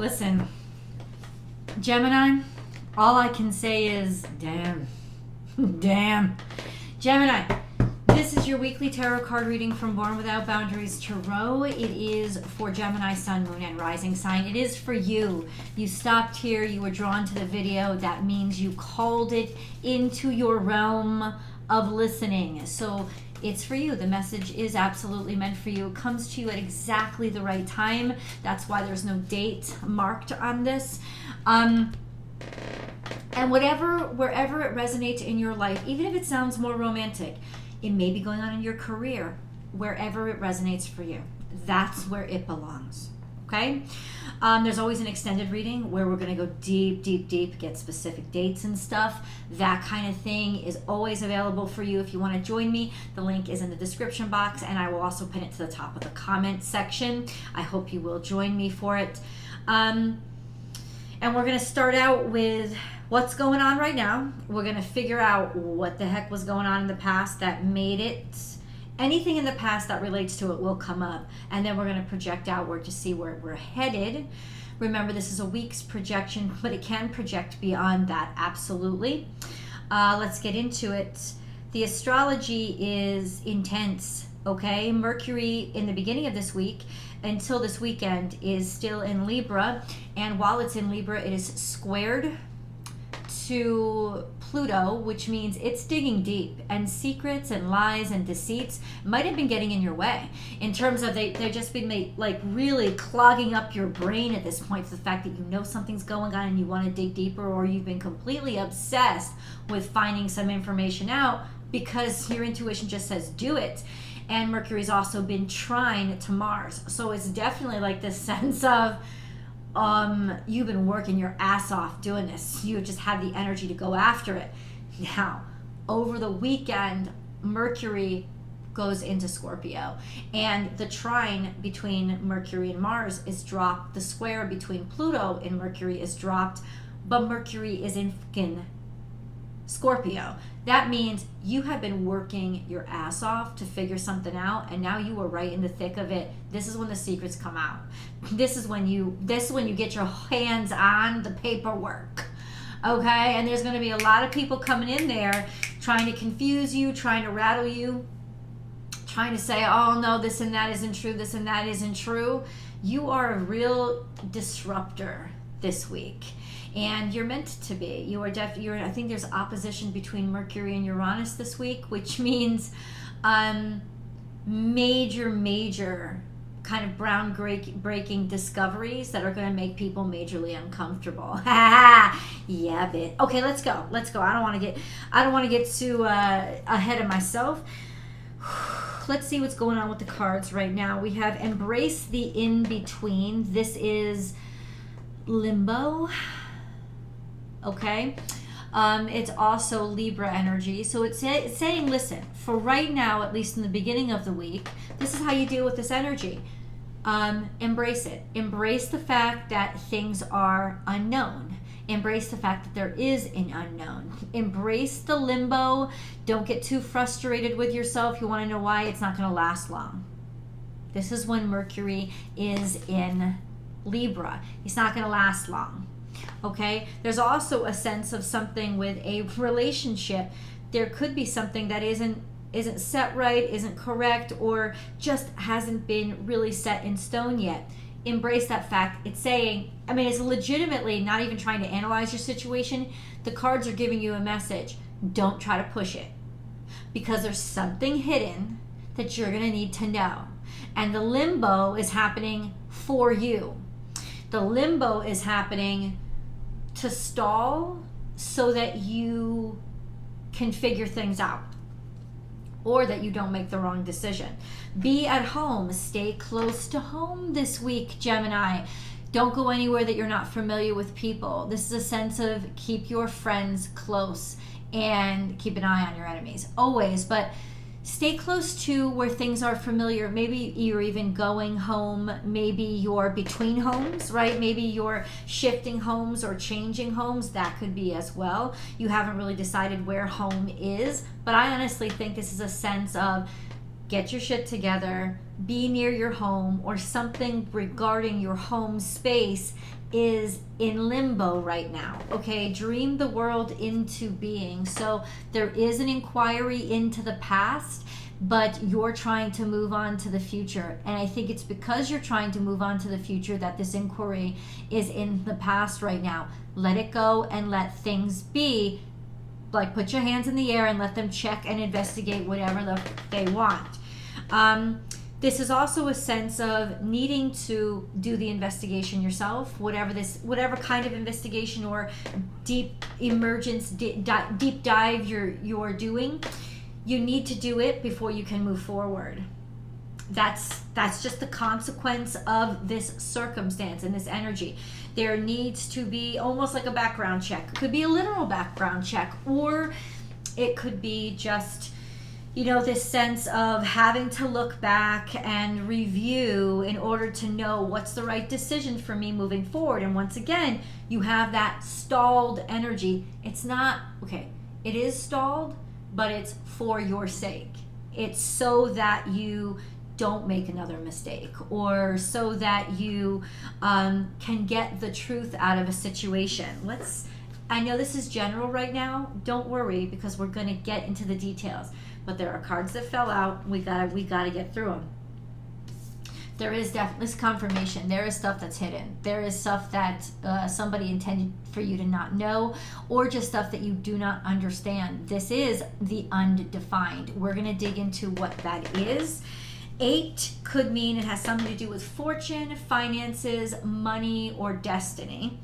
Listen, Gemini, all I can say is damn. Damn. Gemini, this is your weekly tarot card reading from Born Without Boundaries Tarot. It is for Gemini, Sun, Moon, and Rising sign. It is for you. You stopped here. You were drawn to the video. That means you called it into your realm of listening. So it's for you. The message is absolutely meant for you. It comes to you at exactly the right time. That's why there's no date marked on this. And wherever it resonates in your life, even if it sounds more romantic, it may be going on in your career, wherever it resonates for you. That's where it belongs, okay? There's always an extended reading where we're gonna go deep, deep, deep, get specific dates and stuff. That kind of thing is always available for you if you wanna join me. The link is in the description box, and I will also pin it to the top of the comment section. I hope you will join me for it. And we're gonna start out with what's going on right now. We're gonna figure out what the heck was going on in the past that made it. Anything in the past that relates to it will come up, and then we're going to project outward to see where we're headed. Remember, this is a week's projection, but it can project beyond that, absolutely. Let's get into it. The astrology is intense, okay? Mercury in the beginning of this week until this weekend is still in Libra, and while it's in Libra, it is squared to Pluto, which means it's digging deep, and secrets and lies and deceits might have been getting in your way in terms of they've just been like really clogging up your brain at this point. The fact that you know something's going on and you want to dig deeper, or you've been completely obsessed with finding some information out because your intuition just says do it. And Mercury's also been trine to Mars, so it's definitely like this sense of you've been working your ass off doing this. You just have the energy to go after it. Now, over the weekend, Mercury goes into Scorpio, and the trine between Mercury and Mars is dropped. The square between Pluto and Mercury is dropped, but Mercury is in Scorpio. That means you have been working your ass off to figure something out, and now you are right in the thick of it. This is when the secrets come out. This is when you get your hands on the paperwork. Okay? And there's going to be a lot of people coming in there trying to confuse you, trying to rattle you, trying to say, "Oh no, this and that isn't true, this and that isn't true." You are a real disruptor this week. And you're meant to be. I think there's opposition between Mercury and Uranus this week, which means major kind of breaking discoveries that are going to make people majorly uncomfortable. Yeah, bit. Okay, let's go. I don't want to get too ahead of myself. Let's see what's going on with the cards right now. We have embrace the in-between. This is limbo. Okay, it's also Libra energy. So it's saying, listen, for right now, at least in the beginning of the week, this is how you deal with this energy. Embrace it. Embrace the fact that things are unknown. Embrace the fact that there is an unknown. Embrace the limbo. Don't get too frustrated with yourself. You want to know why? It's not going to last long. This is when Mercury is in Libra. It's not going to last long. Okay, there's also a sense of something with a relationship. There could be something that isn't set right, isn't correct, or just hasn't been really set in stone yet. Embrace that fact. It's saying, it's legitimately not even trying to analyze your situation. The cards are giving you a message. Don't try to push it, because there's something hidden that you're going to need to know. And the limbo is happening for you. The limbo is happening to stall so that you can figure things out, or that you don't make the wrong decision. Be at home. Stay close to home this week, Gemini. Don't go anywhere that you're not familiar with people. This is a sense of keep your friends close and keep an eye on your enemies always, but stay close to where things are familiar. Maybe you're even going home. Maybe you're between homes, right? Maybe you're shifting homes or changing homes. That could be as well. You haven't really decided where home is, but I honestly think this is a sense of get your shit together, be near your home, or something regarding your home space is in limbo right now. Okay, dream the world into being. So there is an inquiry into the past, but you're trying to move on to the future. And I think it's because you're trying to move on to the future that this inquiry is in the past right now. Let it go and let things be. Like, put your hands in the air and let them check and investigate whatever they want. This is also a sense of needing to do the investigation yourself, whatever kind of investigation or deep emergence, deep dive you're doing. You need to do it before you can move forward. That's just the consequence of this circumstance and this energy. There needs to be almost like a background check. It could be a literal background check, or it could be just, this sense of having to look back and review in order to know what's the right decision for me moving forward. And once again, you have that stalled energy. It's not, okay, it is stalled, but it's for your sake. It's so that you don't make another mistake, or so that you can get the truth out of a situation. I know this is general right now. Don't worry, because we're going to get into the details. But there are cards that fell out. We gotta get through them. There is definitely confirmation. There is stuff that's hidden. There is stuff that somebody intended for you to not know, or just stuff that you do not understand. This is the undefined. We're gonna dig into what that is. 8 could mean it has something to do with fortune, finances, money, or destiny.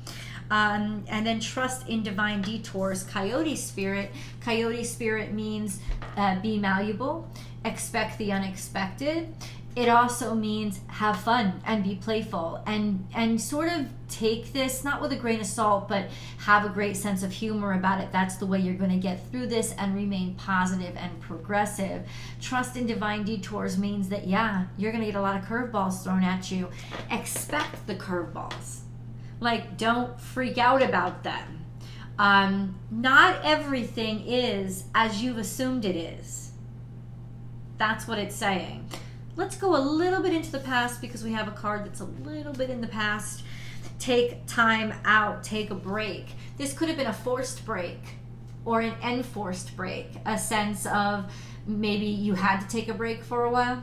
And then trust in divine detours. Coyote spirit. Coyote spirit means be malleable, expect the unexpected. It also means have fun and be playful, and sort of take this not with a grain of salt, but have a great sense of humor about it. That's the way you're going to get through this and remain positive and progressive. Trust in divine detours means that, you're going to get a lot of curveballs thrown at you. Expect the curveballs. Like, don't freak out about them. Not everything is as you've assumed it is. That's what it's saying. Let's go a little bit into the past, because we have a card that's a little bit in the past. Take time out, take a break. This could have been a forced break or an enforced break, a sense of maybe you had to take a break for a while.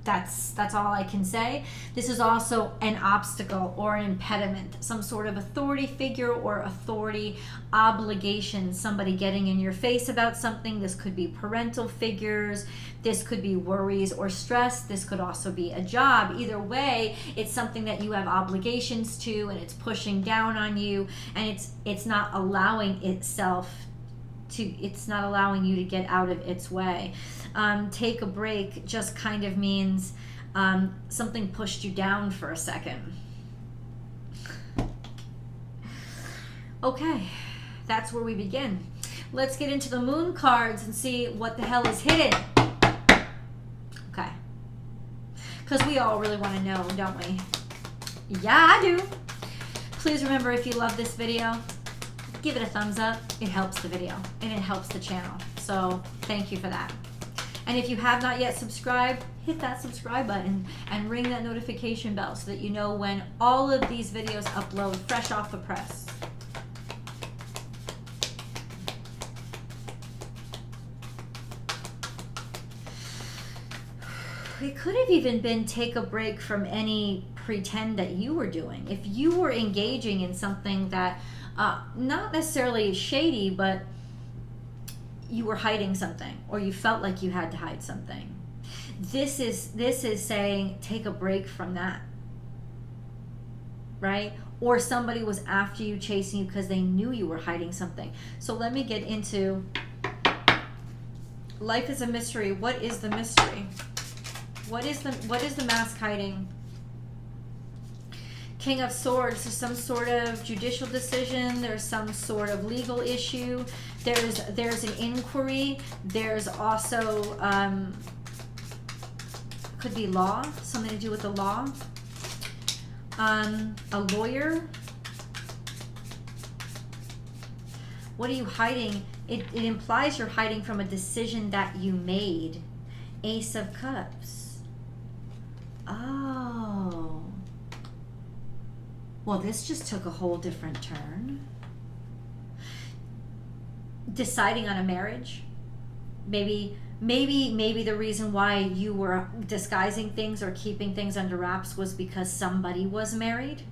That's all I can say. This is also an obstacle or an impediment, some sort of authority figure or authority obligation, somebody getting in your face about something. This could be parental figures. This could be worries or stress. This could also be a job. Either way, it's something that you have obligations to, and it's pushing down on you, and it's not allowing it's not allowing you to get out of its way. Take a break just kind of means something pushed you down for a second. Okay, that's where we begin. Let's get into the moon cards and see what the hell is hidden. Okay. Because we all really want to know, don't we? Yeah, I do. Please remember, if you love this video, give it a thumbs up. It helps the video and it helps the channel. So thank you for that. And if you have not yet subscribed, hit that subscribe button and ring that notification bell so that you know when all of these videos upload fresh off the press. It could have even been take a break from any pretend that you were doing. If you were engaging in something that not necessarily shady, but you were hiding something, or you felt like you had to hide something. This is saying take a break from that, right? Or somebody was after you, chasing you because they knew you were hiding something. So let me get into life is a mystery. What is the mystery? What is the mask hiding? King of Swords is some sort of judicial decision. There's some sort of legal issue. There's an inquiry. There's also could be law, something to do with the law. A lawyer. What are you hiding? It implies you're hiding from a decision that you made. Ace of Cups. Oh. Well, this just took a whole different turn. Deciding on a marriage. Maybe the reason why you were disguising things or keeping things under wraps was because somebody was married.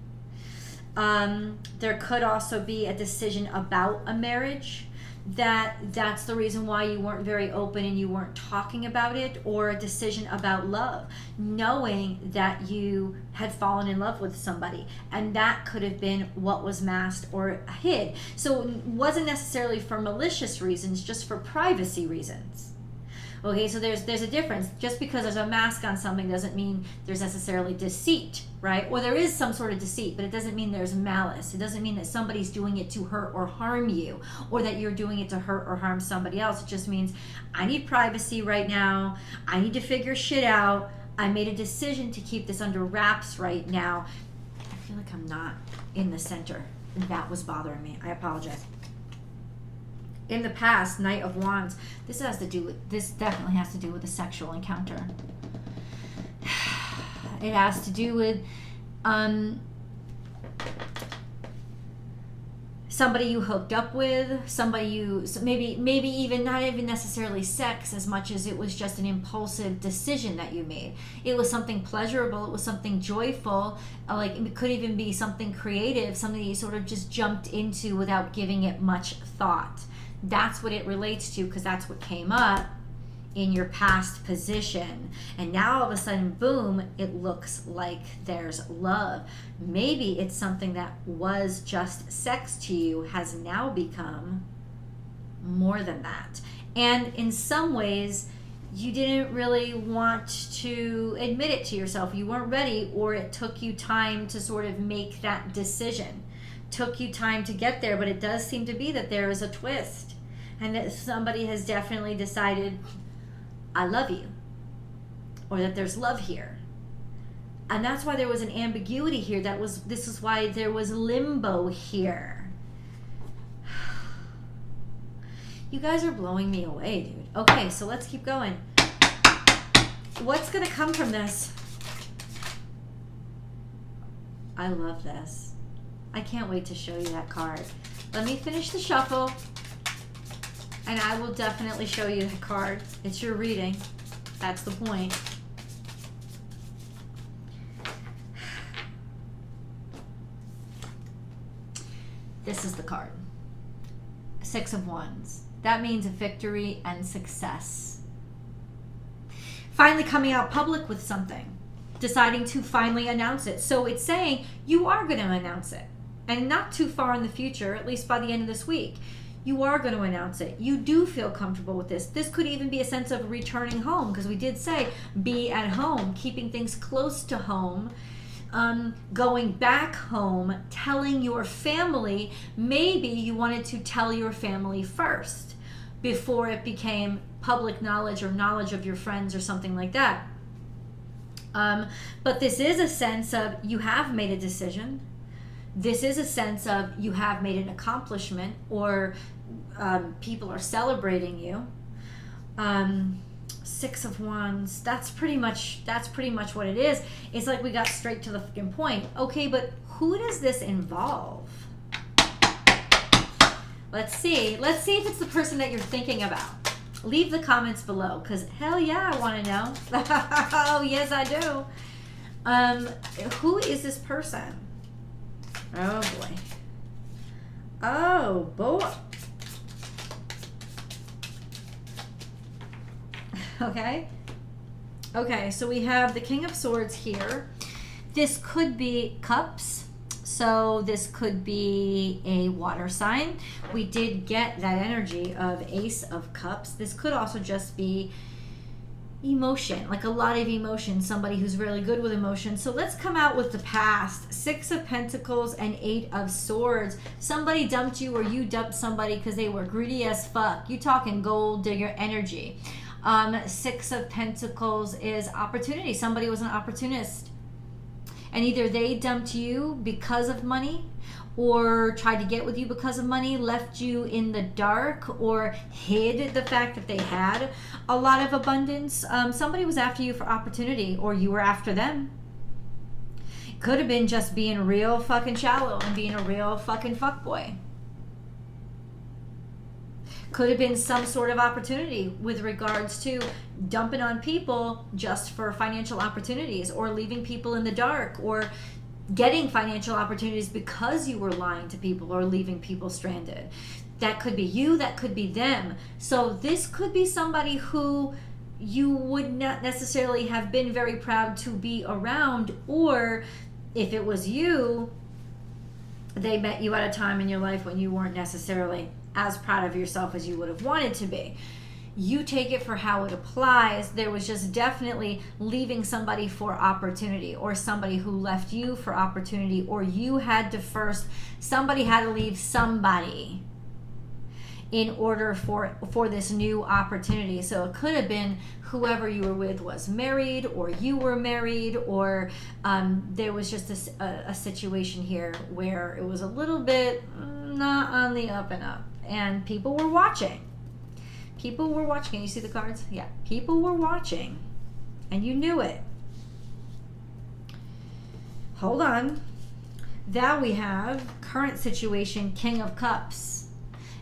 There could also be a decision about a marriage that's the reason why you weren't very open and you weren't talking about it, or a decision about love, knowing that you had fallen in love with somebody, and that could have been what was masked or hid. So it wasn't necessarily for malicious reasons, just for privacy reasons. Okay, so there's a difference. Just because there's a mask on something doesn't mean there's necessarily deceit, right? Or there is some sort of deceit, but it doesn't mean there's malice. It doesn't mean that somebody's doing it to hurt or harm you, or that you're doing it to hurt or harm somebody else. It just means, I need privacy right now. I need to figure shit out. I made a decision to keep this under wraps right now. I feel like I'm not in the center, and that was bothering me. I apologize. In the past, Knight of Wands, this definitely has to do with a sexual encounter. It has to do with somebody you hooked up with, somebody you, maybe even not even necessarily sex as much as it was just an impulsive decision that you made. It was something pleasurable, it was something joyful, like it could even be something creative, something you sort of just jumped into without giving it much thought. That's what it relates to, because that's what came up in your past position. And now all of a sudden, boom, it looks like there's love. Maybe it's something that was just sex to you has now become more than that. And in some ways, you didn't really want to admit it to yourself. You weren't ready, or it took you time to sort of make that decision. Took you time to get there, but it does seem to be that there is a twist. And that somebody has definitely decided, I love you, or that there's love here. And that's why there was an ambiguity here. This is why there was limbo here. You guys are blowing me away, dude. Okay, so let's keep going. What's going to come from this? I love this. I can't wait to show you that card. Let me finish the shuffle. And I will definitely show you the card. It's your reading. That's the point. This is the card. Six of Wands. That means a victory and success. Finally coming out public with something. Deciding to finally announce it. So it's saying you are going to announce it. And not too far in the future, at least by the end of this week. You are going to announce it. You do feel comfortable with this. This could even be a sense of returning home, because we did say be at home, keeping things close to home, going back home, telling your family. Maybe you wanted to tell your family first before it became public knowledge or knowledge of your friends or something like that. But this is a sense of you have made a decision. This is a sense of you have made an accomplishment, or people are celebrating you. Six of Wands, that's pretty much what it is. It's like we got straight to the fucking point. Okay, but who does this involve? Let's see if it's the person that you're thinking about. Leave the comments below, because hell yeah, I want to know. Oh yes, I do. Who is this person? Oh boy. Oh boy. Okay, so we have the King of Swords here. This could be cups. So this could be a water sign. We did get that energy of Ace of Cups. This could also just be emotion, like a lot of emotion, somebody who's really good with emotion. So let's come out with the past. Six of Pentacles and Eight of Swords. Somebody dumped you, or you dumped somebody because they were greedy as fuck. You talking gold digger energy. Six of Pentacles is opportunity. Somebody was an opportunist. And either they dumped you because of money, or tried to get with you because of money, left you in the dark, or hid the fact that they had a lot of abundance. Somebody was after you for opportunity, or you were after them. Could have been just being real fucking shallow and being a real fucking fuckboy. Could have been some sort of opportunity with regards to dumping on people just for financial opportunities, or leaving people in the dark, or getting financial opportunities because you were lying to people or leaving people stranded. That could be you, that could be them. So this could be somebody who you would not necessarily have been very proud to be around, or if it was you, they met you at a time in your life when you weren't necessarily as proud of yourself as you would have wanted to be. You take it for how it applies. There was just definitely leaving somebody for opportunity, or somebody who left you for opportunity, or you had to first, somebody had to leave somebody in order for this new opportunity. So it could have been whoever you were with was married, or you were married, or there was just a situation here where it was a little bit not on the up and up, and people were watching. People were watching. Can you see the cards? Yeah. People were watching, and you knew it. Hold on. Now we have current situation, King of Cups.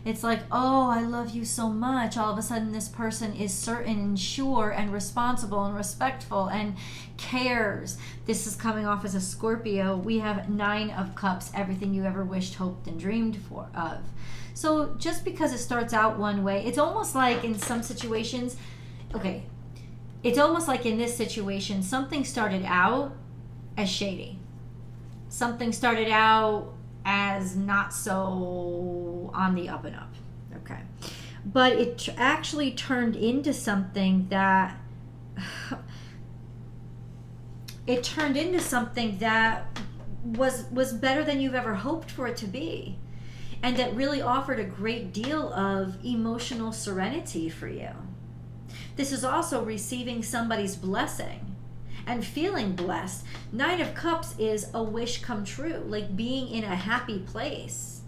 It's like, oh, I love you so much. All of a sudden, this person is certain and sure and responsible and respectful and cares. This is coming off as a Scorpio. We have 9 of Cups, everything you ever wished, hoped, and dreamed of. So just because it starts out one way, it's almost like in some situations, okay, it's almost like in this situation, something started out as shady. Something started out as not so on the up and up. Okay. But it actually turned into something that was better than you've ever hoped for it to be. And that really offered a great deal of emotional serenity for you. This is also receiving somebody's blessing and feeling blessed. 9 of Cups is a wish come true, like being in a happy place.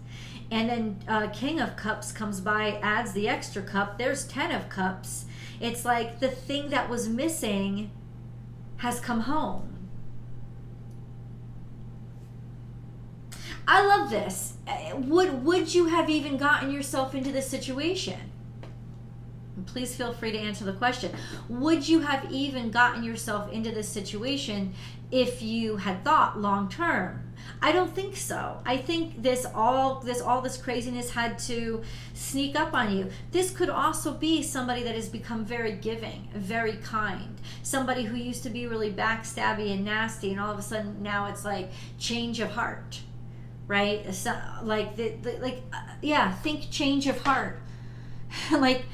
And then King of Cups comes by, adds the extra cup. There's 10 of Cups. It's like the thing that was missing has come home. I love this. Would you have even gotten yourself into this situation? And please feel free to answer the question. Would you have even gotten yourself into this situation if you had thought long term? I don't think so. I think all this craziness had to sneak up on you. This could also be somebody that has become very giving, very kind. Somebody who used to be really backstabby and nasty, and all of a sudden now it's like change of heart. Right? So, think change of heart. like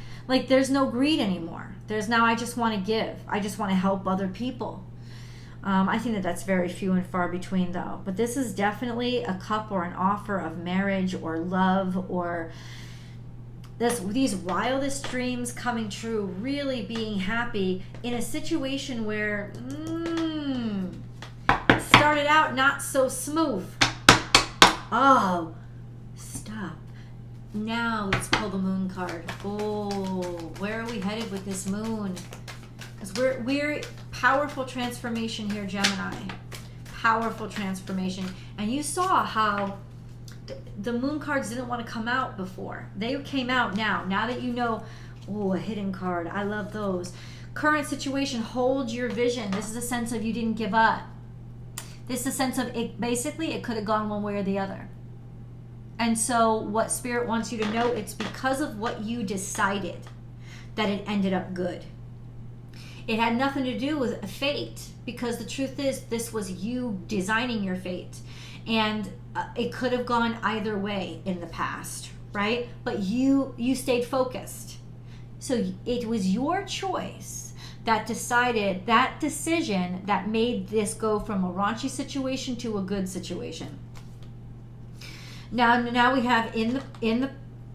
there's no greed anymore. There's now, I just want to give. I just want to help other people. I think that's very few and far between, though. But this is definitely a cup or an offer of marriage or love, or these wildest dreams coming true, really being happy in a situation where it started out not so smooth. Oh, stop. Now let's pull the moon card. Oh, where are we headed with this moon? Because we're powerful transformation here, Gemini. Powerful transformation. And you saw how the moon cards didn't want to come out before. They came out now. Now that you know, oh, a hidden card. I love those. Current situation, hold your vision. This is a sense of you didn't give up. This is a sense of it. Basically, it could have gone one way or the other. And so what Spirit wants you to know, it's because of what you decided that it ended up good. It had nothing to do with fate, because the truth is this was you designing your fate. And it could have gone either way in the past, right? But you stayed focused. So it was your choice that decided, that decision that made this go from a raunchy situation to a good situation. Now we have in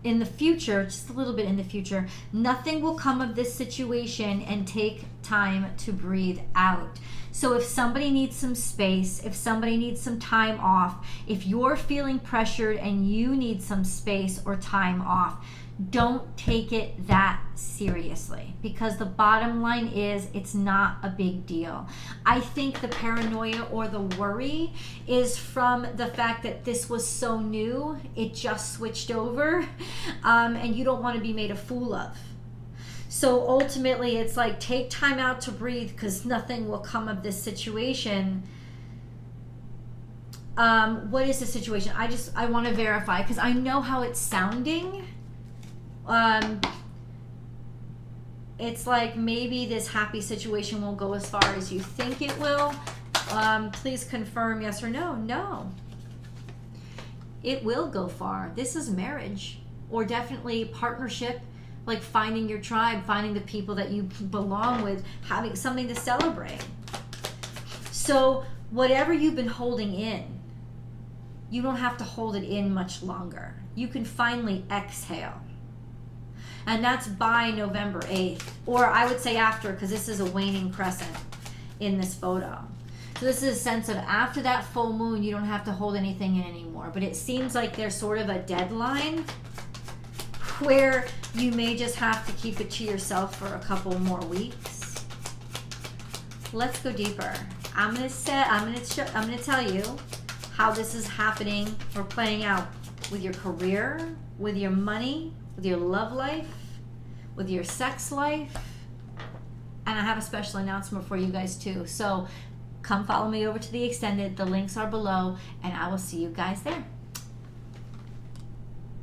in the future, just a little bit in the future, nothing will come of this situation, and take time to breathe out. So if somebody needs some space, if somebody needs some time off, if you're feeling pressured and you need some space or time off, don't take it that seriously, because the bottom line is it's not a big deal. I think the paranoia or the worry is from the fact that this was so new, it just switched over, and you don't want to be made a fool of. So ultimately it's like, take time out to breathe, because nothing will come of this situation. What is the situation? I want to verify, because I know how it's sounding. It's like maybe this happy situation won't go as far as you think it will. Please confirm yes or no. No. It will go far. This is marriage, or definitely partnership, like finding your tribe, finding the people that you belong with, having something to celebrate. So whatever you've been holding in, you don't have to hold it in much longer. You can finally exhale. And that's by November 8th, or I would say after, because this is a waning crescent in this photo. So this is a sense of after that full moon, you don't have to hold anything in anymore. But it seems like there's sort of a deadline where you may just have to keep it to yourself for a couple more weeks. Let's go deeper. I'm gonna tell you how this is happening or playing out with your career, with your money, with your love life, with your sex life. And I have a special announcement for you guys too. So come follow me over to the extended. The links are below, and I will see you guys there.